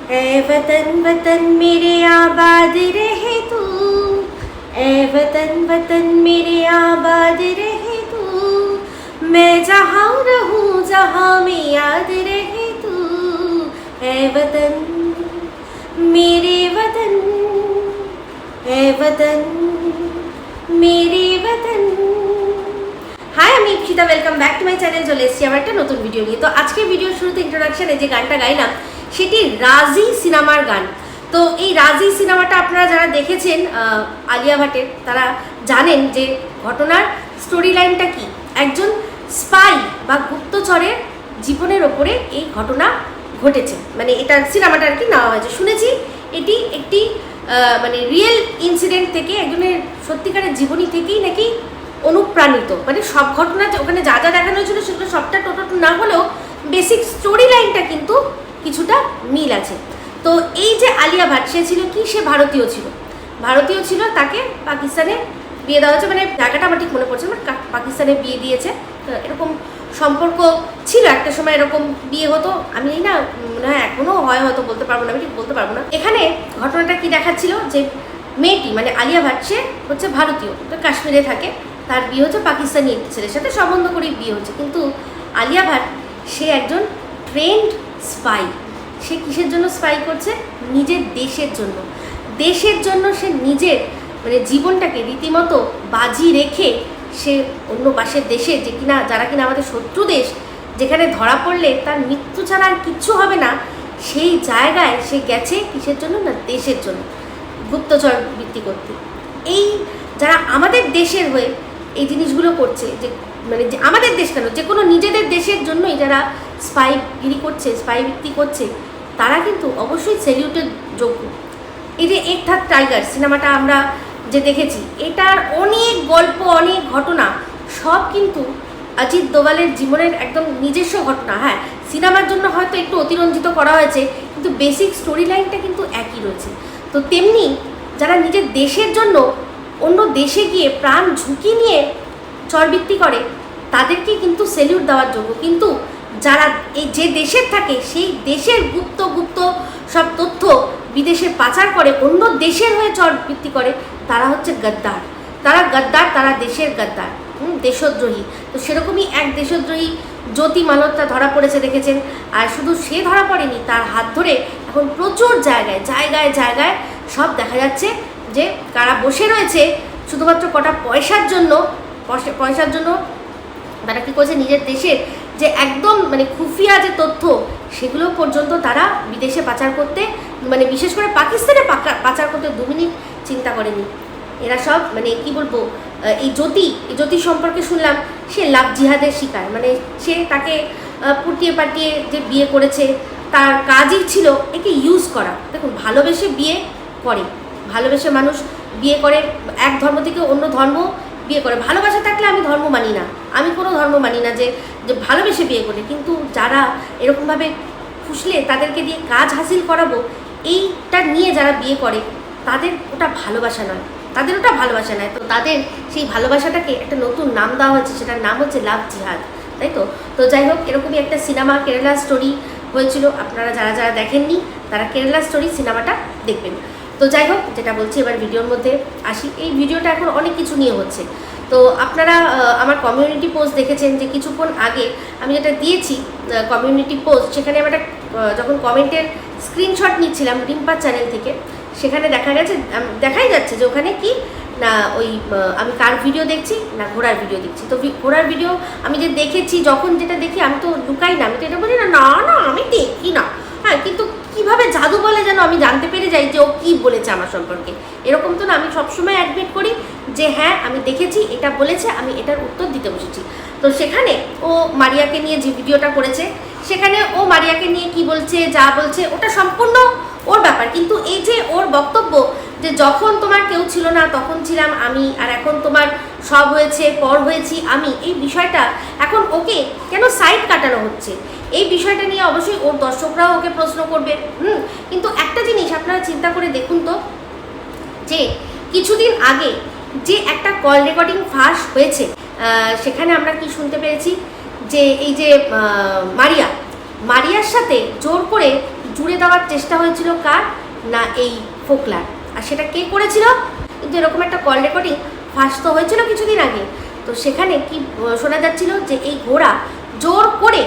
ऐ वतन वतन मेरे आबाद रहे तू, ऐ वतन वतन मेरे आबाद रहे तू, मैं जहाँ रहूँ जहाँ में याद रहे तू, ऐ वतन मेरे वतन, ऐ वतन मेरे वतन। हाय, আমি Ipsita, welcome back to my channel. চলে এসেছি আমার একটা নতুন ভিডিও নিয়ে। তো আজকে ভিডিওর শুরুতে ইন্ট্রোডাকশনে যে গানটা গাইলাম সেটি রাজি সিনেমার গান। তো এই রাজি সিনেমাটা আপনারা যারা দেখেছেন আলিয়া ভাটের, তারা জানেন যে ঘটনার স্টোরি লাইনটা কি। একজন স্পাই বা গুপ্তচরের জীবনের ওপরে এই ঘটনা ঘটেছে, মানে এটা সিনেমাটা আর কি নেওয়া হয়েছে। শুনেছি এটি একটি মানে রিয়েল ইনসিডেন্ট থেকে, একজনের সত্যিকারের জীবনী থেকেই নাকি অনুপ্রাণিত। মানে সব ঘটনা ওখানে যা যা দেখানো হয়েছিল সেগুলো সবটা টোটাল না হলেও বেসিক স্টোরি লাইনটা কিন্তু কিছুটা মিল আছে। তো এই যে আলিয়া ভাট, সে ছিল কি, সে ভারতীয় ছিল, তাকে পাকিস্তানে বিয়ে দেওয়া হয়েছে। মানে জায়গাটা আমার ঠিক মনে পড়ছে না, পাকিস্তানে বিয়ে দিয়েছে। এরকম সম্পর্ক ছিল একটা সময়, এরকম বিয়ে হতো। আমি না মনে হয় এখনও হয়, হয়তো বলতে পারবো না, আমি ঠিক বলতে পারবো না। এখানে ঘটনাটা কি দেখাচ্ছিল যে মেয়েটি মানে আলিয়া ভাট, সে হচ্ছে ভারতীয়, তো কাশ্মীরে থাকে, তার বিয়ে হচ্ছে পাকিস্তানি একটি ছেলের সাথে, সম্বন্ধ করেই বিয়ে হচ্ছে। কিন্তু আলিয়া ভাট সে একজন ট্রেন্ড স্পাই। সে কিসের জন্য স্পাই করছে? নিজের দেশের জন্য। দেশের জন্য সে নিজের মানে জীবনটাকে রীতিমতো বাজি রেখে সে অন্য পাশের দেশে, যে কিনা যারা কিনা আমাদের শত্রু দেশ, যেখানে ধরা পড়লে তার মৃত্যু ছাড়া আর কিচ্ছু হবে না, সেই জায়গায় সে গেছে কিসের জন্য? না, দেশের জন্য, গুপ্তচর বৃত্তি করতে। এই যারা আমাদের দেশের হয়ে এই জিনিসগুলো করছে, যে মানে আমাদের দেশ কেন, যে কোনো নিজেদের দেশের জন্যই যারা স্পাইগিরি করছে, স্পাই বৃত্তি করছে, তারা কিন্তু অবশ্যই স্যালিউটের যোগ্য। এই যে এক থাক টাইগার সিনেমাটা আমরা যে দেখেছি, এটার অনেক গল্প, অনেক ঘটনা সব কিন্তু অজিত দোভালের জীবনের একদম নিজস্ব ঘটনা। হ্যাঁ, সিনেমার জন্য হয়তো একটু অতিরঞ্জিত করা হয়েছে, কিন্তু বেসিক স্টোরি লাইনটা কিন্তু একই রয়েছে। তো তেমনি যারা নিজের দেশের জন্য অন্য দেশে গিয়ে প্রাণ ঝুঁকি নিয়ে চরবৃত্তি করে, তাদেরকে কিন্তু স্যালিউট দেওয়ার যোগ্য। কিন্তু যারা এই যে দেশের থাকে, সেই দেশের গুপ্ত সব তথ্য বিদেশে পাচার করে, অন্য দেশের হয়ে চরবৃত্তি করে, তারা হচ্ছে গদ্দার। তারা দেশের গদ্দার, দেশদ্রোহী। তো সেরকমই এক দেশদ্রোহী জ্যোতি মালহোত্রা ধরা পড়েছে, দেখেছেন। আর শুধু সে ধরা পড়েনি, তার হাত ধরে এখন প্রচুর জায়গায় সব দেখা যাচ্ছে যে কারা বসে রয়েছে শুধুমাত্র কটা পয়সার জন্য তারা কী করছে, নিজের দেশের যে একদম মানে খুফিয়া যে তথ্য, সেগুলো পর্যন্ত তারা বিদেশে পাচার করতে, মানে বিশেষ করে পাকিস্তানে পাচার করতে 2 মিনিট চিন্তা করেনি। এরা সব মানে কি বলবো, এই জ্যোতি সম্পর্কে শুনলাম সে লাভ জিহাদের শিকার। মানে সে তাকে পাটিয়ে যে বিয়ে করেছে, তার কাজই ছিল একে ইউজ করা। দেখুন, ভালোবেসে বিয়ে করে, ভালোবেসে মানুষ বিয়ে করে, এক ধর্ম থেকে অন্য ধর্ম বিয়ে করে। ভালোবাসা থাকলে আমি ধর্ম মানি না, আমি কোনো ধর্ম মানি না যে ভালোবেসে বিয়ে করে। কিন্তু যারা এরকমভাবে ফুসলে তাদেরকে দিয়ে কাজ হাসিল করাবো, এইটা নিয়ে যারা বিয়ে করে, তাদের ওটা ভালোবাসা নয়। তো তাদের সেই ভালোবাসাটাকে একটা নতুন নাম দেওয়া হয়েছে, সেটার নাম হচ্ছে লাভ জিহাদ, তাই তো। তো যাই হোক, এরকমই একটা সিনেমা কেরালা স্টোরি হয়েছিল। আপনারা যারা দেখেননি, তারা কেরালা স্টোরি সিনেমাটা দেখবেন। তো যাই হোক, যেটা বলছি এবার ভিডিওর মধ্যে আসি। এই ভিডিওটা এখন অনেক কিছু নিয়ে হচ্ছে। তো আপনারা আমার কমিউনিটি পোস্ট দেখেছেন যে কিছুক্ষণ আগে আমি যেটা দিয়েছি কমিউনিটি পোস্ট, সেখানে আমি একটা যখন কমেন্টের স্ক্রিনশট নিচ্ছিলাম রিম্পার চ্যানেল থেকে, সেখানে দেখাই যাচ্ছে যে ওখানে কি না, ওই আমি কার ভিডিও দেখছি না ঘোড়ার ভিডিও দেখছি। তো ঘোড়ার ভিডিও আমি যে দেখেছি, যখন যেটা দেখি আমি তো লুকাই না, আমি তো এটা বলি না আমি দেখি না। হ্যাঁ, কিন্তু কীভাবে জাদু বলে যেন আমি জানতে পেরে যাই যে ও কী বলেছে আমার সম্পর্কে। এরকম তো না, আমি সবসময় অ্যাডমিট করি যে হ্যাঁ আমি দেখেছি, এটা বলেছে, আমি এটার উত্তর দিতে বসেছি। তো সেখানে ও মারিয়াকে নিয়ে যে ভিডিওটা করেছে, সেখানে ও মারিয়াকে নিয়ে কি বলছে, যা বলছে, ওটা সম্পূর্ণ ওর ব্যাপার। কিন্তু এই যে ওর বক্তব্য যে যখন তোমার কেউ ছিল না তখন ছিলাম আমি, আর এখন তোমার সব হয়েছে, পর হয়েছি আমি, এই বিষয়টা এখন ওকে কেন সাইড কাটানো হচ্ছে, এই বিষয়টা নিয়ে অবশ্যই ওর দর্শকরাও ওকে প্রশ্ন করবে। কিন্তু একটা জিনিস আপনারা চিন্তা করে দেখুন তো, যে কিছুদিন আগে যে একটা কল রেকর্ডিং ফাঁস হয়েছে, সেখানে আমরা কি শুনতে পেরেছি যে এই যে মারিয়ার সাথে জোর করে জুড়ে দেওয়ার চেষ্টা হয়েছিল কার না এই ফোকলার। আর সেটা কে করেছিল? কিন্তু এরকম একটা কল রেকর্ডিং ফাঁস তো হয়েছিল কিছুদিন আগে। তো সেখানে কি শোনা যাচ্ছিল যে এই ঘোড়া জোর করে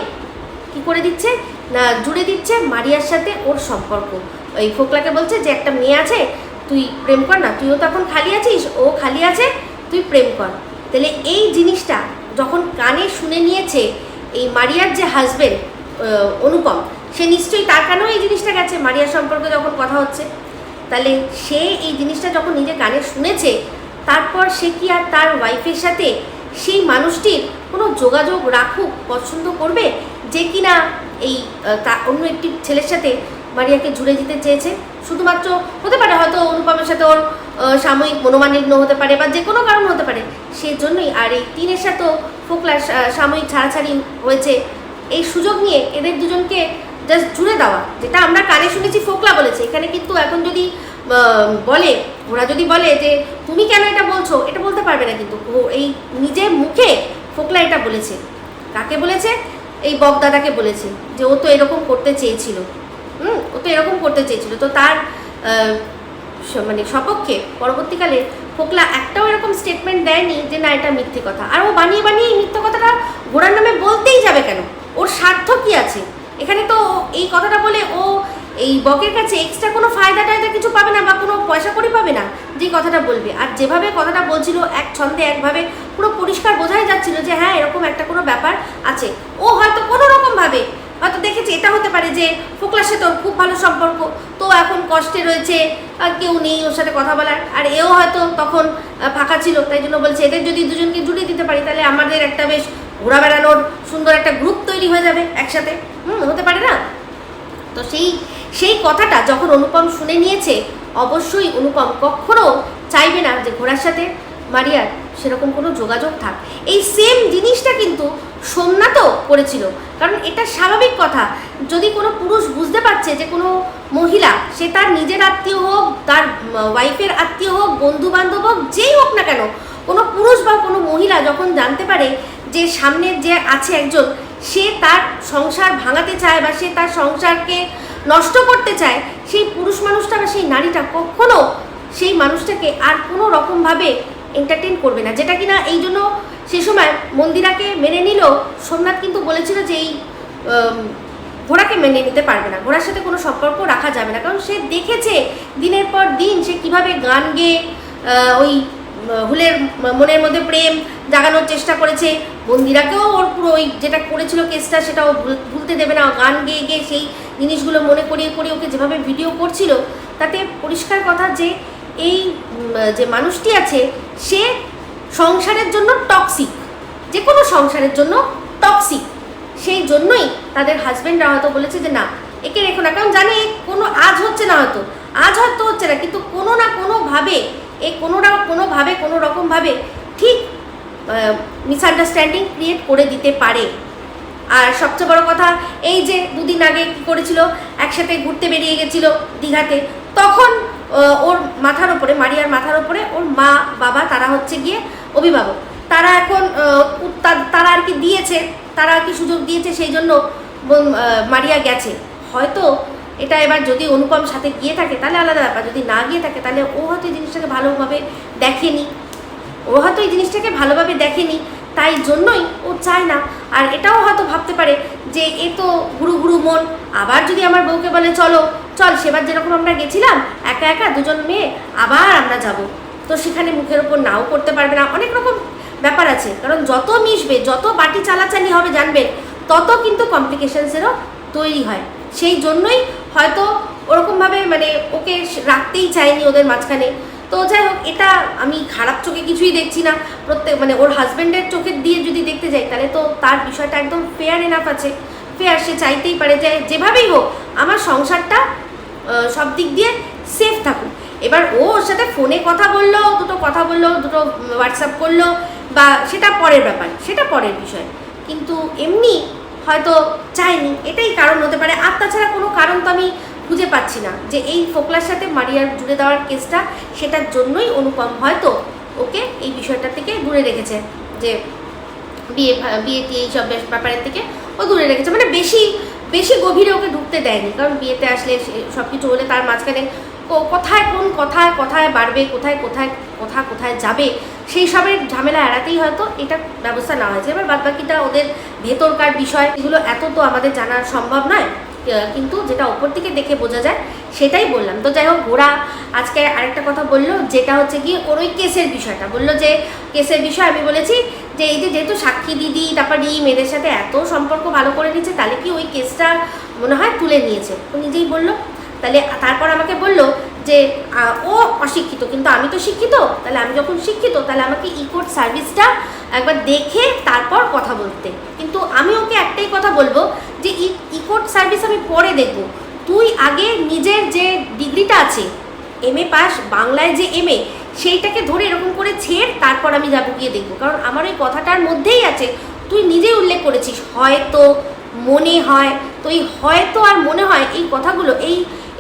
কি করে দিচ্ছে না জুড়ে দিচ্ছে মারিয়ার সাথে ওর সম্পর্ক। এই ফোকলাকে বলছে যে একটা মেয়ে আছে, তুই প্রেম কর না, তুইও তখন খালি আছিস, ও খালি আছে, তুই প্রেম কর। তাহলে এই জিনিসটা যখন কানে শুনে নিয়েছে এই মারিয়ার যে হাজবেন্ড অনুপম, সে নিশ্চয়ই তার কানেও এই জিনিসটা গেছে মারিয়ার সম্পর্কে যখন কথা হচ্ছে। তাহলে সে এই জিনিসটা যখন নিজে কানে শুনেছে, তারপর সে কি আর তার ওয়াইফের সাথে সেই মানুষটির কোনো যোগাযোগ রাখুক পছন্দ করবে যে কিনা এই অন্য একটি ছেলের সাথে মারিয়াকে জুড়ে দিতে চেয়েছে? শুধুমাত্র হতে পারে হয়তো অনুপমের সাথে ওর সাময়িক মনোমালিন্য হতে পারে বা যে কোনো কারণ হতে পারে, সেই জন্যই। আর এই টিনের সাথেও ফোকলার সাময়িক ছাড়াছাড়ি হয়েছে, এই সুযোগ নিয়ে এদের দুজনকে জাস্ট জুড়ে দেওয়া, যেটা আমরা কানে শুনেছি ফোকলা বলেছে। এখানে কিন্তু এখন যদি বলে, ওরা যদি বলে যে তুমি কেন এটা বলছো, এটা বলতে পারবে না। কিন্তু এই নিজের মুখে ফোকলা এটা বলেছে। কাকে বলেছে? এই বকদাদাকে বলেছে যে ও তো এরকম করতে চেয়েছিল, ও তো এরকম করতে চেয়েছিল। তো তার মানে সপক্ষে পরবর্তীকালে ফোকলা একটাও এরকম স্টেটমেন্ট দেয়নি যে না এটা মিথ্যে কথা। আর ও বানিয়ে বানিয়ে এই মিথ্যে কথাটা ঘোড়ার নামে বলতেই যাবে কেন? ওর স্বার্থ কি আছে এখানে? তো এই কথাটা বলে ও এই বকের কাছে এক্সট্রা কোনো ফায়দা টায়দা কিছু পাবে না বা কোনো পয়সা কড়ি পাবে না যে কথাটা বলবে। আর যেভাবে কথাটা বলছিল এক ছন্দে একভাবে পুরো পরিষ্কার বোঝাই যাচ্ছিল যে হ্যাঁ এরকম একটা কোনো ব্যাপার আছে। ও হয়তো কোনো রকমভাবে হয়তো দেখেছে এটা হতে পারে যে ফোকলার সাথে ওর খুব ভালো সম্পর্ক, তো এখন কষ্টে রয়েছে, আর কেউ নেই ওর সাথে কথা বলার, আর এও হয়তো তখন ফাঁকা ছিল, তাই জন্য বলছে এদের যদি দুজনকে জুড়িয়ে দিতে পারি তাহলে আমাদের একটা বেশ ঘোরা বেড়ানোর সুন্দর একটা গ্রুপ তৈরি হয়ে যাবে একসাথে। হতে পারে না? তো সেই কথাটা যখন অনুপম শুনে নিয়েছে, অবশ্যই অনুপম কখনো চাইবে না যে ঘোড়ার সাথে মারিয়ার সেরকম কোনো যোগাযোগ থাক। এই সেম জিনিসটা কিন্তু সোমনাথও করেছিল, কারণ এটা স্বাভাবিক কথা। যদি কোনো পুরুষ বুঝতে পারছে যে কোনো মহিলা, সে তার নিজের আত্মীয় হোক, তার ওয়াইফের আত্মীয় হোক, বন্ধু বান্ধব হোক, যেই হোক না কেন, কোনো পুরুষ বা কোনো মহিলা যখন জানতে পারে যে সামনের যে আছে একজন, সে তার সংসার ভাঙাতে চায় বা সে তার সংসারকে নষ্ট করতে চায়, সেই পুরুষ মানুষটা বা সেই নারীটা কখনো সেই মানুষটাকে আর কোনো রকমভাবে এন্টারটেন করবে না। যেটা কিনা এই জন্য সে সময় মন্দিরাকে মেনে নিল, সোমনাথ কিন্তু বলেছিল যে এই ঘোড়াকে মেনে নিতে পারবে না, ঘোড়ার সাথে কোনো সম্পর্ক রাখা যাবে না। কারণ সে দেখেছে দিনের পর দিন সে কিভাবে গান গেয়ে ওই হুলের মনের মধ্যে প্রেম জাগানোর চেষ্টা করেছে। মন্দিরাকেও ওর পুরো ওই যেটা করেছিল কেসটা সেটাও ভুলতে দেবে না। গান গেয়ে গিয়ে সেই জিনিসগুলো মনে করিয়ে করিয়ে ওকে যেভাবে ভিডিও করছিল, তাতে পরিষ্কার কথা যে এই যে মানুষটি আছে সে সংসারের জন্য টক্সিক, যে কোনো সংসারের জন্য টক্সিক। সেই জন্যই তাদের হাজব্যান্ডরা হয়তো বলেছে যে না একে রেখো না, কারণ জানে কোনো আজ হচ্ছে না, আজ হয়তো হচ্ছে না, কিন্তু কোনো না কোনোভাবে কোনোভাবে কোনো রকমভাবে ঠিক মিসআন্ডারস্ট্যান্ডিং ক্রিয়েট করে দিতে পারে। আর সবচেয়ে বড় কথা, এই যে দুদিন আগে কী করেছিল, একসাথে ঘুরতে বেরিয়ে গেছিল দীঘাতে, তখন ওর মাথার ওপরে, মারিয়ার মাথার ওপরে ওর মা বাবা, তারা হচ্ছে গিয়ে অভিভাবক, তারা এখন তারা আর কি দিয়েছে, তারা আর কি সুযোগ দিয়েছে, সেই জন্য মারিয়া গেছে। হয়তো এটা এবার যদি অনুপম সাথে গিয়ে থাকে তাহলে আলাদা ব্যাপার, যদি না গিয়ে থাকে তাহলে ও হয়তো এই জিনিসটাকে ভালোভাবে দেখেনি, তাই জন্যই ও চায় না। আর এটাও হয়তো ভাবতে পারে যে এ তো গুরু গুরু মন, আবার যদি আমার বউকে বলে চল সেবার যেরকম আমরা গেছিলাম একা একা দুজন মেয়ে, আবার আমরা যাব, তো সেখানে মুখের ওপর নাও করতে পারবে না। অনেক রকম ব্যাপার আছে, কারণ যত মিশবে, যত বাটি চালাচালি হবে জানবেন, তত কিন্তু কমপ্লিকেশনসেরও তৈরি হয়। সেই জন্যই হয়তো ওরকমভাবে মানে ওকে রাখতেই চায়নি ওদের মাঝখানে। তো যাই হোক, এটা আমি খারাপ চোখে কিছুই দেখছি না। মানে ওর হাজব্যান্ডের চোখে দিয়ে যদি দেখতে যাই তাহলে তো তার বিষয়টা একদম ফেয়ার এনাফ আছে, ফেয়ার। সে চাইতেই পারে যে যেভাবেই হোক আমার সংসারটা সব দিক দিয়ে সেফ থাকুক। এবার ও ওর সাথে ফোনে কথা বললো, দুটো হোয়াটসঅ্যাপ করলো, বা সেটা পরের ব্যাপার, সেটা পরের বিষয়, কিন্তু এমনি হয়তো চাইনি, এটাই কারণ হতে পারে। আর তাছাড়া কোনো কারণ তো আমি খুঁজে পাচ্ছি না যে এই ফোকলার সাথে মারিয়ার জুড়ে দেওয়ার কেসটা, সেটার জন্যই অনুপম হয়তো ওকে এই বিষয়টা থেকে দূরে রেখেছে, যে বিয়ে এইসব ব্যাপারের থেকে ও দূরে রেখেছে, মানে বেশি বেশি গভীরে ওকে ঢুকতে দেয়নি, কারণ বিয়েতে আসলে সব কিছু হলে তার মাঝখানে কোথায় কোন কথায় কোথায় বাড়বে, কোথায় কোথায় কোথায় যাবে, সেই সবের ঝামেলা এড়াতেই হয়তো এটা ব্যবস্থা নেওয়া হয়েছে। এবার বাদবাকিটা ওদের ভেতরকার বিষয়, এগুলো এত তো আমাদের জানা সম্ভব নয়, কিন্তু যেটা ওপর থেকে দেখে বোঝা যায় সেটাই বললাম। তো যাই হোক, ওরা আজকে আরেকটা কথা বললো, যেটা হচ্ছে কি ওর ওই কেসের বিষয়টা বললো, যে কেসের বিষয় আমি বলেছি যে এই যে যেহেতু সাক্ষী দিদি তারপর মেয়েদের সাথে এত সম্পর্ক ভালো করে নিচ্ছে, তাহলে কি ওই কেসটা মনে হয় তুলে নিয়েছে, ও নিজেই বললো। তাহলে তারপর আমাকে বললো যে ও অশিক্ষিত কিন্তু আমি তো শিক্ষিত, তাহলে আমি যখন শিক্ষিত তাহলে আমাকে কোর্ট সার্ভিসটা একবার দেখে তারপর কথা বলতে। কিন্তু আমি ওকে একটাই কথা বলবো যে কোর্ট সার্ভিস আমি পরে দেখবো, তুই আগে নিজের যে ডিগ্রিটা আছে MA পাস, বাংলায় যে MA, সেইটাকে ধরে এরকম করে ছেড়, তারপর আমি যাবো গিয়ে দেখবো। কারণ আমার ওই কথাটার মধ্যেই আছে, তুই নিজেই উল্লেখ করেছিস হয়তো, মনে হয়। তো এই হয়তো আর মনে হয় এই কথাগুলো,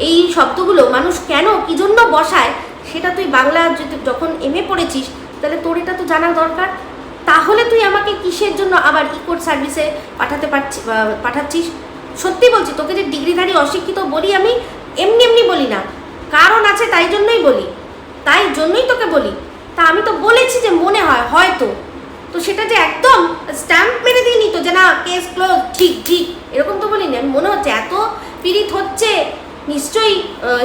এই শব্দগুলো মানুষ কেন কী জন্য বসায়, সেটা তুই বাংলা যখন MA পড়েছিস তাহলে তোর এটা তো জানা দরকার। তাহলে তুই আমাকে কিসের জন্য আবার কোর্ট সার্ভিসে পাঠাচ্ছিস? সত্যি বলছি, তোকে যে ডিগ্রিধারী অশিক্ষিত বলি আমি, এমনি এমনি বলি না, কারণ আছে তাই জন্যই বলি, তাই জন্যই তোকে বলি। তা আমি তো বলেছি যে মনে হয় হয়তো, তো সেটা যে একদম স্ট্যাম্প মেরে দিইনি তো যে না কেস ক্লোজ, ঠিক ঠিক এরকম তো বলিনি। আমি মনে হচ্ছে এত পীড়িত হচ্ছে, নিশ্চয়ই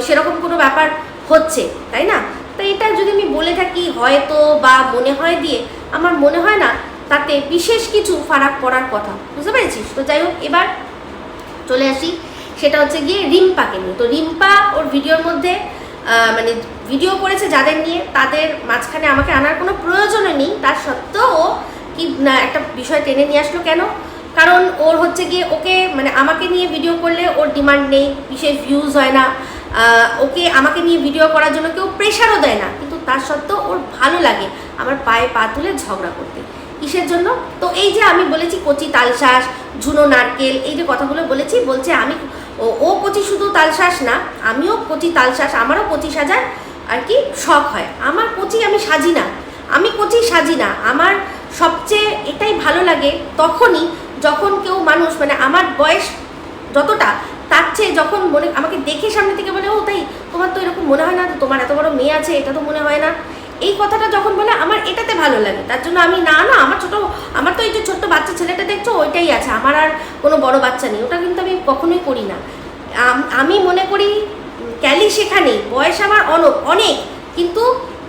সেরকম কোনো ব্যাপার হচ্ছে, তাই না? তো এটা যদি আমি বলে থাকি হয়তো বা মনে হয় দিয়ে, আমার মনে হয় না তাতে বিশেষ কিছু ফারাক পড়ার কথা, বুঝতে পেরেছিস? তো যাই হোক, এবার চলে আসি, সেটা হচ্ছে গিয়ে রিম্পাকে নিয়ে। তো রিম্পা ওর ভিডিওর মধ্যে মানে ভিডিও করেছে যাদের নিয়ে, তাদের মাঝখানে আমাকে আনার কোনো প্রয়োজনও নেই, তার সত্ত্বেও ও কি না একটা বিষয় টেনে নিয়ে আসলো কেন? কারণ ওর হচ্ছে গিয়ে ওকে মানে আমাকে নিয়ে ভিডিও করলে ওর ডিমান্ড নেই, বিশেষ ভিউজ হয় না, ওকে আমাকে নিয়ে ভিডিও করার জন্য কেউ প্রেশারও দেয় না, কিন্তু তার সত্ত্বেও ওর ভালো লাগে আমার পায়ে পা তুলে ঝগড়া করতে। কিসের জন্য? তো এই যে আমি বলেছি কচি তালশাঁস, ঝুনো নারকেল, এই যে কথাগুলো বলেছি, বলছে আমি ও কচি শুধু তালশাঁস না, আমিও কচি তালশাঁস, আমারও কচি সাজার আর কি শখ হয়। আমার কচি আমি সাজি না, আমি কচি সাজি না, আমার সবচেয়ে এটাই ভালো লাগে তখনই যখন কেউ মানুষ মানে আমার বয়স যতটা তার চেয়ে যখন মনে আমাকে দেখে সামনে থেকে বলে ও তাই তোমার তো এরকম মনে হয় না, তো তোমার এত বড় মেয়ে আছে এটা তো মনে হয় না, এই কথাটা যখন বলে আমার এটাতে ভালো লাগে। তার জন্য আমি না আমার তো এই যে ছোট্ট বাচ্চা ছেলেটা দেখছো ওইটাই আছে, আমার আর কোনো বড় বাচ্চা নেই, ওটা কিন্তু আমি কখনোই করি না। আমি মনে করি ক্যালি সেখানেই, বয়স আমার অনেক, কিন্তু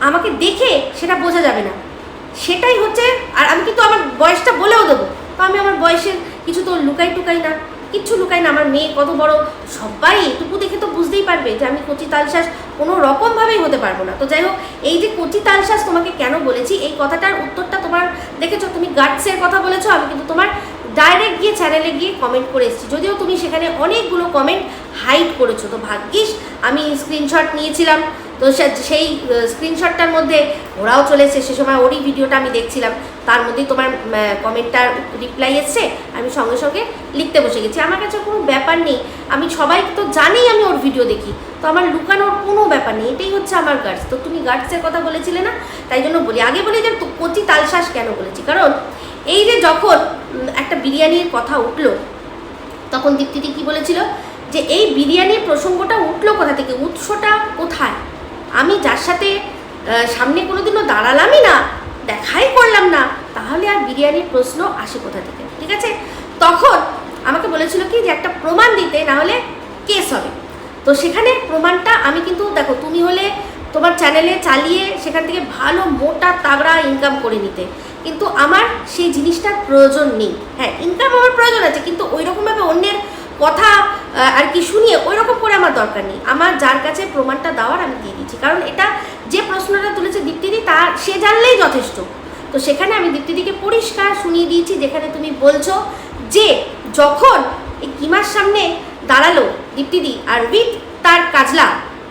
আমাকে দেখে সেটা বোঝা যাবে না, সেটাই হচ্ছে। আর আমি কিন্তু আমার বয়সটা বলেও দেবো, তো আমি আমার বয়সের কিছু তো লুকাই না, কিচ্ছু লুকাই না। আমার মেয়ে কত বড় সবাই এটুকু দেখে তো বুঝতেই পারবে যে আমি কচি তালশাঁস কোনো রকমভাবেই হতে পারবো না। তো যাই হোক, এই যে কচি তালশাঁস তোমাকে কেন বলেছি, এই কথাটার উত্তরটা তোমার দেখেছো, তুমি গাটসের কথা বলেছো, আমি কিন্তু তোমার ডাইরেক্ট গিয়ে চ্যানেলে গিয়ে কমেন্ট করে এসেছি, যদিও তুমি সেখানে অনেকগুলো কমেন্ট হাইড করেছো। তো ভাগ্যিস আমি স্ক্রিনশট নিয়েছিলাম, তো সেই স্ক্রিনশটটার মধ্যে ওরাও চলে এসছে, সে সময় ওরই ভিডিওটা আমি দেখছিলাম, তার মধ্যেই তোমার কমেন্টটার রিপ্লাই এসছে, আমি সঙ্গে সঙ্গে লিখতে বসে গেছি। আমার কাছে কোনো ব্যাপার নেই, আমি সবাই তো জানেই আমি ওর ভিডিও দেখি, তো আমার লুকানোর কোনো ব্যাপার নেই, এটাই হচ্ছে আমার গার্ডস। তো তুমি গার্ডসের কথা বলেছিলে না, তাই জন্য বলি, আগে বলি যে কচি তালশাঁস কেন বলেছি, কারণ এই যে যখন একটা বিরিয়ানির কথা উঠলো, তখন দীপ্তিদি কী বলেছিল যে এই বিরিয়ানির প্রসঙ্গটা উঠলো কোথা থেকে, উৎসটা কোথায়? আমি যার সাথে সামনে কোনোদিনও দাঁড়ালামই না, দেখাই করলাম না, তাহলে আর বিরিয়ানির প্রশ্ন আসে কোথা থেকে? ঠিক আছে, তখন আমাকে বলেছিল কি যে একটা প্রমাণ দিতে, না হলে কেস হবে। তো সেখানে প্রমাণটা আমি কিন্তু দেখো, তুমি হলে তোমার চ্যানেলে চালিয়ে সেখান থেকে ভালো মোটা তাগড়া ইনকাম করে নিতে, কিন্তু আমার সেই জিনিসটার প্রয়োজন নেই। হ্যাঁ, ইনকাম আমার প্রয়োজন আছে, কিন্তু ওই রকমভাবে অন্যের কথা আর কি শুনিয়ে ওই রকম করে আমার দরকার নেই। আমার যার কাছে প্রমাণটা দেওয়ার আমি দিয়ে দিচ্ছি, কারণ এটা যে প্রশ্নটা তুলেছে দীপ্তিদি, তার সে জানলেই যথেষ্ট। তো সেখানে আমি দীপ্তিদিকে পরিষ্কার শুনিয়ে দিয়েছি, যেখানে তুমি বলছো যে যখন এই কিমার সামনে দাঁড়ালো দীপ্তিদি আর উইথ তার কাজলা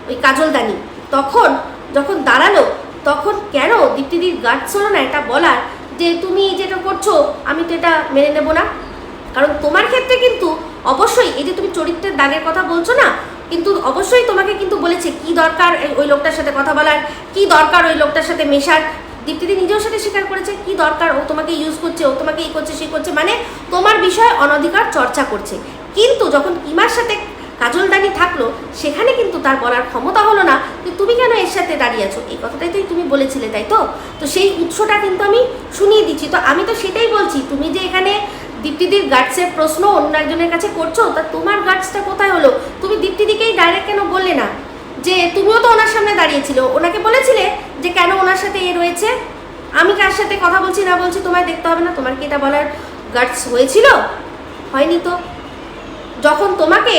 ওই কাজলদানি, তখন যখন দাঁড়ালো তখন কেন দীপ্তিদির গার্ডস হলো না এটা বলার যে তুমি যেটা করছো আমি তো এটা মেনে নেব না? কারণ তোমার ক্ষেত্রে কিন্তু অবশ্যই এই যে তুমি চরিত্রের দাগের কথা বলছো না, কিন্তু অবশ্যই তোমাকে কিন্তু বলেছে কি দরকার ওই লোকটার সাথে কথা বলার, কি দরকার ওই লোকটার সাথে মেশার। দীপ্তিদি নিজেও সাথে স্বীকার করেছে কি দরকার, ও তোমাকে ইউজ করছে, ও তোমাকে এই করছে সেই করছে, মানে তোমার বিষয়ে অনধিকার চর্চা করছে। কিন্তু যখন কিমার সাথে কাজলদানি থাকলো সেখানে কিন্তু তার বলার ক্ষমতা হলো না যে তুমি কেন এর সাথে দাঁড়িয়ে আছো, এই কথাটাই তো তুমি বলেছিলে, তাই তো? তো সেই উৎসটা কিন্তু আমি শুনিয়ে দিচ্ছি। তো আমি তো সেটাই বলছি, তুমি যে এখানে দীপ্তিদির গার্ডসের প্রশ্ন অন্য একজনের কাছে করছো, তা তোমার গার্ডসটা কোথায় হলো? তুমি দীপ্তিদিকেই ডাইরেক্ট কেন বললে না যে তুমিও তো ওনার সামনে দাঁড়িয়েছিল, ওনাকে বলেছিলে যে কেন ওনার সাথে এ রয়েছে? আমি কার সাথে কথা বলছি না বলছি তোমায় দেখতে হবে না? তোমার কি এটা বলার গার্ডস হয়েছিল? হয়নি তো। যখন তোমাকে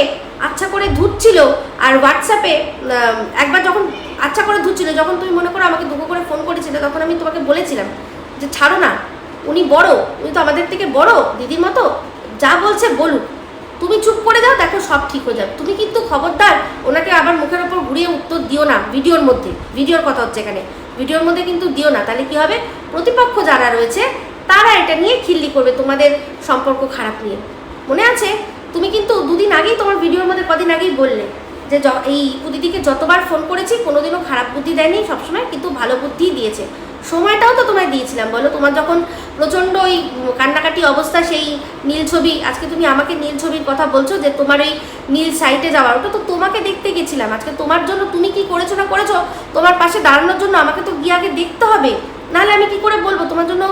আচ্ছা করে ধুচ্ছিল আর হোয়াটসঅ্যাপে একবার যখন আচ্ছা করে ধুচ্ছিল, যখন তুমি মনে করো আমাকে দুঃখ করে ফোন করেছিলে, তখন আমি তোমাকে বলেছিলাম যে ছাড়ো না, উনি বড়, উনি তো আমাদের থেকে বড় দিদির মতো, যা বলছে বলুক, তুমি চুপ করে যাও, দেখো সব ঠিক হয়ে যাবে। তুমি কিন্তু খবরদার ওনাকে আবার মুখের ওপর ঘুরিয়ে উত্তর দিও না ভিডিওর মধ্যে, ভিডিওর কথা হচ্ছে এখানে, ভিডিওর মধ্যে কিন্তু দিও না। তাহলে কি হবে, প্রতিপক্ষ যারা রয়েছে তারা এটা নিয়ে খিল্লি করবে তোমাদের সম্পর্ক খারাপ নিয়ে। মনে আছে তুমি কিন্তু দুদিন আগেই তোমার ভিডিওর মধ্যে কদিন আগেই বললে যে এই উদিদিকে যতবার ফোন করেছি কোনোদিনও খারাপ বুদ্ধি দেয়নি, সবসময় কিন্তু ভালো বুদ্ধিই দিয়েছে। সময়টাও তো তোমায় দিয়েছিলাম, বলো? তোমার যখন প্রচণ্ড ওই কান্নাকাটি অবস্থা, সেই নীল ছবি, আজকে তুমি আমাকে নীল ছবির কথা বলছো যে তোমার ওই নীল সাইটে যাওয়ার, ওটা তো তোমাকে দেখতে গেছিলাম। আজকে তোমার জন্য তুমি কি করেছো না করেছো, তোমার পাশে দাঁড়ানোর জন্য আমাকে তো গিয়ে আগে দেখতে হবে, নাহলে আমি কি করে বলবো তোমার জন্য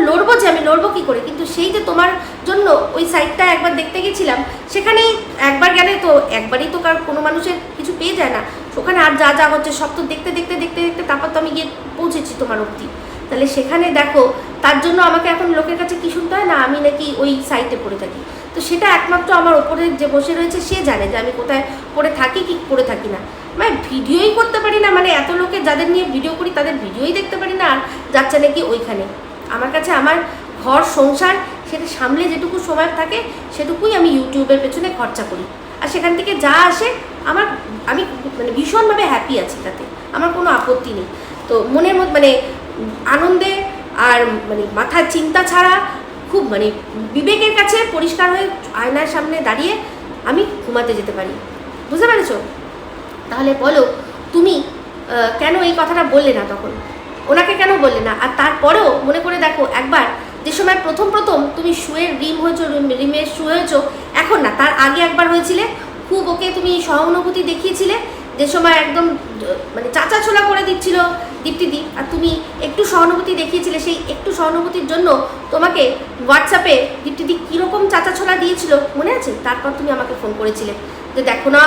লড়বো, যে আমি লড়বো কী করে? কিন্তু সেই যে তোমার জন্য ওই সাইটটা একবার দেখতে গেছিলাম, সেখানেই একবার গেলে তো একবারই তো কোনো মানুষের কিছু পেয়ে যায় না, ওখানে আর যা যা হচ্ছে সব তো দেখতে দেখতে দেখতে দেখতে তারপর তো আমি গিয়ে পৌঁছেছি তোমার অবধি। তাহলে সেখানে দেখো, তার জন্য আমাকে এখন লোকের কাছে কী শুনতে হয় না আমি নাকি ওই সাইটে পড়ে থাকি। তো সেটা একমাত্র আমার ওপরে যে বসে রয়েছে সে জানে যে আমি কোথায় পড়ে থাকি কি পড়ে থাকি না। মানে ভিডিওই করতে পারি না, মানে এত লোকের যাদের নিয়ে ভিডিও করি তাদের ভিডিওই দেখতে পারি না, আর যাচ্ছে নাকি ওইখানে। আমার কাছে আমার ঘর সংসার সেটা সামলে যেটুকু সময় থাকে সেটুকুই আমি ইউটিউবের পেছনে খরচা করি, আর সেখান থেকে যা আসে আমি মানে ভীষণভাবে হ্যাপি আছি, তাতে আমার কোনো আপত্তি নেই। তো মনের মধ্যে মানে আনন্দে আর মানে মাথার চিন্তা ছাড়া খুব মানে বিবেকের কাছে পরিষ্কার হয়ে আয়নার সামনে দাঁড়িয়ে আমি ঘুমাতে যেতে পারি। বুঝতে পেরেছো? তাহলে বলো তুমি কেন এই কথাটা বললে না তখন, ওনাকে কেন বললে না? আর তারপরেও মনে করে দেখো, একবার যে সময় প্রথম তুমি শুয়ের রিমে শুয়ে হয়েছো, এখন না, তার আগে একবার হয়েছিলে, খুব ওকে তুমি সহানুভূতি দেখিয়েছিলে, যে সময় একদম মানে চাচা ছোলা করে দিচ্ছিল দীপ্তিদি, আর তুমি একটু সহানুভূতি দেখিয়েছিলে। সেই একটু সহানুভূতির জন্য তোমাকে হোয়াটসঅ্যাপে দীপ্তিদি কীরকম চাচা ছোলা দিয়েছিল মনে আছে? তারপর তুমি আমাকে ফোন করেছিলে যে দেখো না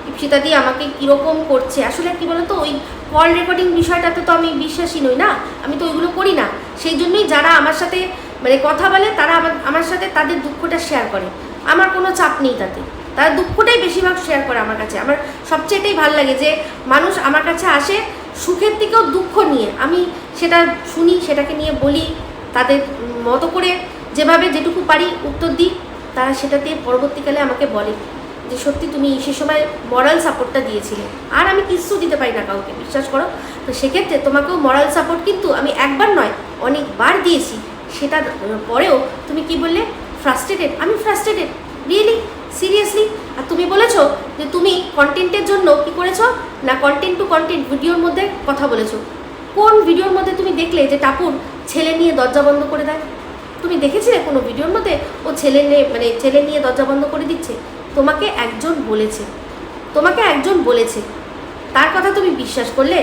ইপসিতাদি আমাকে কীরকম করছে। আসলে কী বলো তো, ওই কল রেকর্ডিং বিষয়টাতে তো আমি বিশ্বাসী নই না, আমি তো ওইগুলো করি না। সেই জন্যই যারা আমার সাথে মানে কথা বলে তারা আমার সাথে তাদের দুঃখটা শেয়ার করে, আমার কোনো চাপ নেই তাতে, তারা দুঃখটাই বেশিরভাগ শেয়ার করে আমার কাছে। আমার সবচেয়ে এটাই ভালো লাগে যে মানুষ আমার কাছে আসে সুখের থেকেও দুঃখ নিয়ে, আমি সেটা শুনি, সেটাকে নিয়ে বলি, তাদের মতো করে যেভাবে যেটুকু পারি উত্তর দিই, তারা সেটাতে পরবর্তীকালে আমাকে বলে যে সত্যি তুমি সে সময় মরাল সাপোর্টটা দিয়েছিলে, আর আমি কিচ্ছু দিতে পারি না কাউকে, বিশ্বাস করো। তো সেক্ষেত্রে তোমাকেও মরাল সাপোর্ট কিন্তু আমি একবার নয় অনেকবার দিয়েছি, সেটা পরেও তুমি কি বললে? ফ্রাস্ট্রেটেড। আমি ফ্রাস্ট্রেটেড? রিয়েলি? সিরিয়াসলি? আর তুমি বলেছো যে তুমি কন্টেন্টের জন্য কি করেছো না, কন্টেন্ট টু কন্টেন্ট ভিডিওর মধ্যে কথা বলেছো। কোন ভিডিওর মধ্যে তুমি দেখলে যে টাপুর ছেলে নিয়ে দরজা বন্ধ করে দেয়? তুমি দেখেছিলে কোনো ভিডিওর মধ্যে ও ছেলে নিয়ে দরজা বন্ধ করে দিচ্ছে? তোমাকে একজন বলেছে, তার কথা তুমি বিশ্বাস করলে?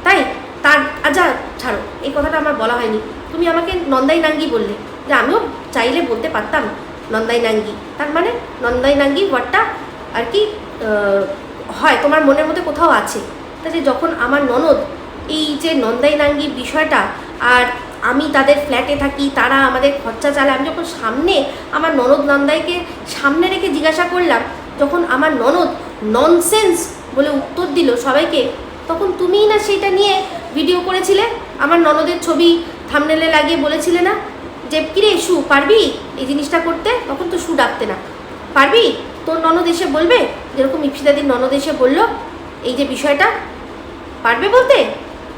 তাই তার আচ্ছা ছাড়ো, এই কথাটা আমার বলা হয়নি। তুমি আমাকে নন্দাই নাঙ্গি বললে, যে আমিও চাইলে বলতে পারতাম নন্দাই নাঙ্গি, তার মানে নন্দাই নাঙ্গি ওয়ার্ডটা আর কি হয় তোমার মনের মধ্যে কোথাও আছে। তাহলে যখন আমার ননদ এই যে নন্দাই নাঙ্গি বিষয়টা, আর আমি তাদের ফ্ল্যাটে থাকি, তারা আমাদের খরচা চালায়, আমি যখন সামনে আমার ননদ নন্দাইকে সামনে রেখে জিজ্ঞাসা করলাম, যখন আমার ননদ ননসেন্স বলে উত্তর দিল সবাইকে, তখন তুমিই না সেইটা নিয়ে ভিডিও করেছিলে, আমার ননদের ছবি থাম্বনেলে লাগিয়ে বলেছিলে না যে কিরে শু পারবি এই জিনিসটা করতে? তখন তো শু ডাকতে না, পারবি? তোর ননদ এসে বলবে, যেরকম ইপসিতাদির ননদ এসে বললো এই যে বিষয়টা, পারবে বলতে?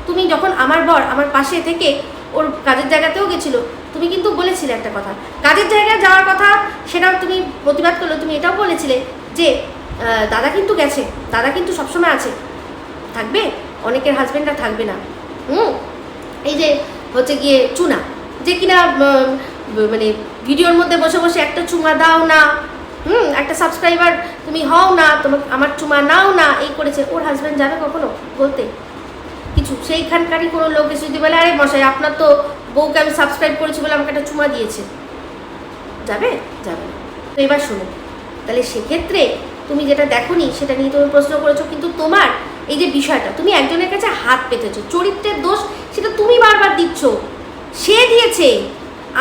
তুমি যখন আমার বর আমার পাশে থেকে ওর কাজের জায়গাতেও গেছিলো, তুমি কিন্তু বলেছিলে একটা কথা, কাজের জায়গায় যাওয়ার কথা, সেটাও তুমি প্রতিবাদ করলে। তুমি এটাও বলেছিলে যে দাদা কিন্তু গেছে, দাদা কিন্তু সবসময় আছে, থাকবে, অনেকের হাজব্যান্ডরা থাকবে না। এই যে হচ্ছে গিয়ে চুনা, যে কিনা মানে ভিডিওর মধ্যে বসে বসে একটা চুমা দাও না, একটা সাবস্ক্রাইবার তুমি হও না, তোমাকে আমার চুমা নাও না, এই করেছে। ওর হাজব্যান্ড যাবে কখনো বলতে কিছু? সেইখানকারই কোনো লোক এসে যদি বলে আরে মশাই আপনার তো বউকে আমি সাবস্ক্রাইব করেছি বলে আমাকে একটা চুমা দিয়েছে, যাবে? যাবে না। তো এবার শোনো, তাহলে সেক্ষেত্রে তুমি যেটা দেখোনি সেটা নিয়ে তুমি প্রশ্ন করেছো, কিন্তু তোমার এই যে বিষয়টা, তুমি একজনের কাছে হাত পেতেছো, চরিত্রের দোষ সেটা তুমি বারবার দিচ্ছ, সে দিয়েছে।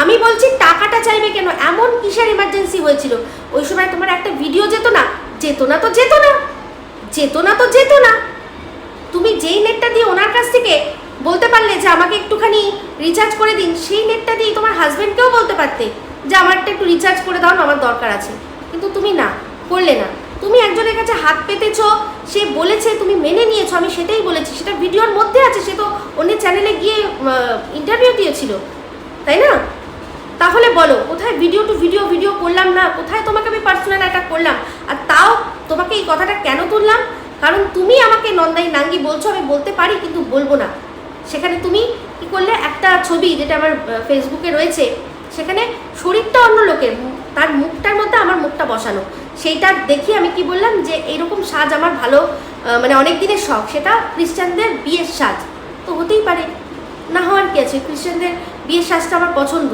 আমি বলছি টাকাটা চাইবে কেন? এমন কিসের ইমার্জেন্সি হয়েছিল? ওই সময় তোমার একটা ভিডিও যেত না? যেত না তো যেত না, যেত না তো যেত না। তুমি যেই নেটটা দিয়ে ওনার কাছ থেকে বলতে পারলে যে আমাকে একটুখানি রিচার্জ করে দিন, সেই নেটটা দিয়ে তোমার হাজব্যান্ডকেও বলতে পারতে যে আমারটা একটু রিচার্জ করে দাও না, আমার দরকার আছে। কিন্তু তুমি না, করলে না। তুমি একজনের কাছে হাত পেতেছো, সে বলেছে, তুমি মেনে নিয়েছো, আমি সেটাই বলেছি, সেটা ভিডিওর মধ্যে আছে, সে তো অন্য চ্যানেলে গিয়ে ইন্টারভিউ দিয়েছিল, তাই না? তাহলে বলো কোথায় ভিডিও টু ভিডিও করলাম না? কোথায় তোমাকে আমি পার্সোনাল অ্যাটাক করলাম? আর তাও তোমাকে এই কথাটা কেন তুললাম? কারণ তুমি আমাকে নন্দাই নাঙ্গি বলছো, আমি বলতে পারি কিন্তু বলবো না। সেখানে তুমি কি করলে, একটা ছবি যেটা আমার ফেসবুকে রয়েছে, সেখানে শরীরটা অন্য লোকের, তার মুখটার মধ্যে আমার মুখটা বসানো, সেইটা দেখি আমি কি বললাম যে এইরকম সাজ আমার ভালো, মানে অনেক দিনের শখ, সেটা খ্রিস্টানদের বিয়ের সাজ, তো হতেই পারে, না হওয়ার কি আছে? খ্রিস্টানদের বিয়ের সাজটা আমার পছন্দ,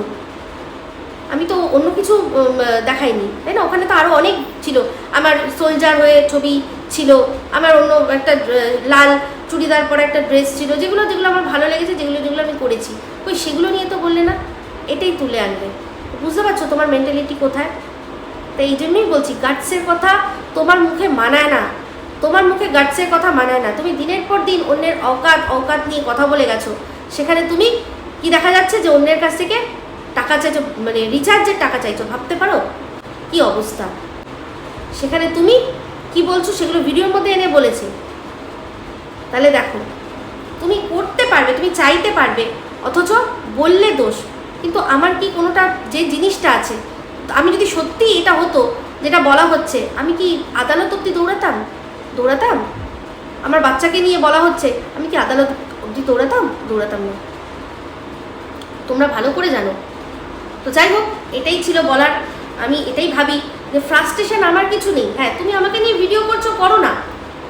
আমি তো অন্য কিছু দেখাইনি, তাই না? ওখানে তো আরও অনেক ছিল, আমার সোলজার হয়ে ছবি ছিল, আমার অন্য একটা লাল চুড়িদার পরে একটা ড্রেস ছিল, যেগুলো আমার ভালো লেগেছে, যেগুলো আমি করেছি, ওই সেগুলো নিয়ে তো বললে না, এটাই তুলে আনবে। বুঝতে পারছো তোমার মেন্টালিটি কোথায়? তাই এই জন্যই বলছি গাটসের কথা তোমার মুখে মানায় না, তোমার মুখে গাটসের কথা মানায় না। তুমি দিনের পর দিন অন্যের অকাত নিয়ে কথা বলে গেছো, সেখানে তুমি কি দেখা যাচ্ছে যে অন্যের কাছ থেকে টাকা চাইছো, মানে রিচার্জের টাকা চাইছো, ভাবতে পারো কি অবস্থা? সেখানে তুমি কি বলছো সেগুলো ভিডিওর মধ্যে এনে বলেছে। তাহলে দেখো, তুমি করতে পারবে, তুমি চাইতে পারবে, অথচ বললে দোষ। কিন্তু আমার কি কোনোটা, যে জিনিসটা আছে, আমি যদি সত্যি এটা হতো যেটা বলা হচ্ছে, আমি কি আদালত অবধি দৌড়াতাম? আমার বাচ্চাকে নিয়ে বলা হচ্ছে, আমি কি আদালত অবধি দৌড়াতাম না। তোমরা ভালো করে জানো। তো যাই হোক, এটাই ছিল বলার। আমি এটাই ভাবি যে ফ্রাস্ট্রেশন আমার কিছু নেই। হ্যাঁ, তুমি আমাকে নিয়ে ভিডিও করছো, করো না।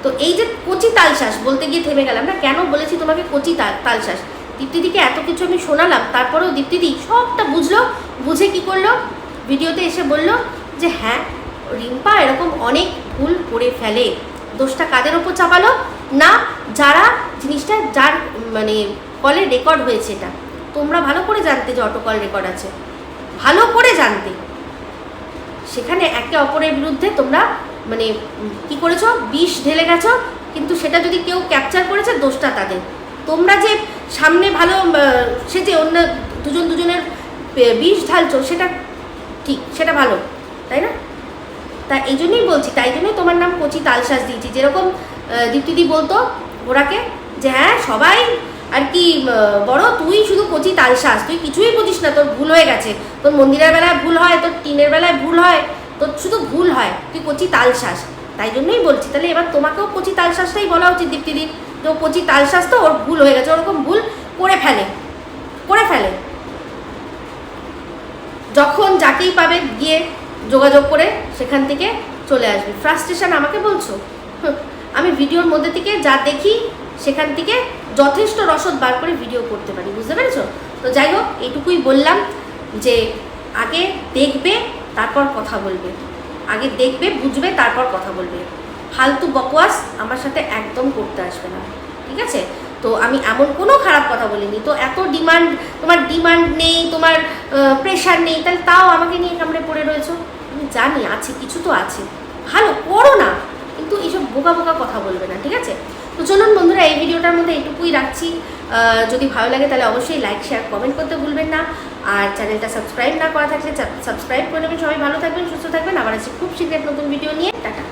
তো এই যে কচি তালশ্বাস, বলতে গিয়ে থেমে গেলাম না, কেন বলেছি তোমাকে কচি তালশ্বাস? দীপ্তিদিকে এত কিছু আমি শোনালাম, তারপরেও দীপ্তিদি সবটা বুঝলো, বুঝে কি করলো, ভিডিওতে এসে বলল যে হ্যাঁ রিম্পা এরকম অনেক ভুল করে ফেলে। দোষটা কাদের ওপর চাপালো? না, যারা জিনিসটা, যার মানে কলে রেকর্ড হয়েছে, এটা তোমরা ভালো করে জানতে যে অটো কল রেকর্ড আছে, ভালো করে জানতে। সেখানে একে অপরের বিরুদ্ধে তোমরা মানে কি করেছো, বিষ ঢেলে গেছো, কিন্তু সেটা যদি কেউ ক্যাপচার করেছে, দোষটা তাদের। তোমরা যে সামনে ভালো সে যে অন্য দুজনের বিষ ঢালছো, সেটা ঠিক, সেটা ভালো, তাই না? তা এই জন্যই বলছি, তাই জন্যই তোমার নাম কচি তালশ্বাস দিয়েছি। যেরকম দীপ্তিদি বলতো ওরাকে যে হ্যাঁ সবাই আর কি বড়, তুই শুধু কচি তালশ্বাস, তুই কিছুই বুঝিস না, তোর ভুল হয়ে গেছে, তোর মন্দিরের বেলায় ভুল হয়, তোর টিনের বেলায় ভুল হয়, তোর শুধু ভুল হয়, তুই কচি তালশ্বাস। তাই জন্যই বলছি, তাহলে এবার তোমাকেও কচি তালশ্বাসটাই বলা উচিত দীপ্তিদির, যে ও কচি তালশ্বাস, তো ওর ভুল হয়ে গেছে, ওরকম ভুল করে ফেলে। যখন যাকেই পাবে গিয়ে যোগাযোগ করে সেখান থেকে চলে আসবে। ফ্রাস্ট্রেশন আমাকে বলছো? আমি ভিডিওর মধ্যে থেকে যা দেখি সেখান থেকে যথেষ্ট রসদ বার করে ভিডিও করতে পারি, বুঝতে পেরেছো? তো যাই হোক, এইটুকুই বললাম যে আগে দেখবে তারপর কথা বলবে, আগে দেখবে বুঝবে তারপর কথা বলবে। ফালতু বকওয়াস আমার সাথে একদম করতে আসবে না, ঠিক আছে? তো আমি এমন কোনো খারাপ কথা বলিনি। তো এত তোমার ডিমান্ড নেই, তোমার প্রেশার নেই, তাহলে তাও আমাকে নিয়ে কামড়ে পড়ে রয়েছো। আমি জানি আছে, কিছু তো আছে, ভালো করো না, কিন্তু এইসব বোকা কথা বলবে না, ঠিক আছে? তো চলুন বন্ধুরা, এই ভিডিওটার মধ্যে এইটুকুই রাখছি। যদি ভালো লাগে তাহলে অবশ্যই লাইক, শেয়ার, কমেন্ট করতে ভুলবেন না। আর চ্যানেলটা সাবস্ক্রাইব না করা থাকলে সাবস্ক্রাইব করে নেবেন। সবাই ভালো থাকবেন, সুস্থ থাকবেন। আবার আছে খুব শীঘ্র নতুন ভিডিও নিয়ে। টাটা।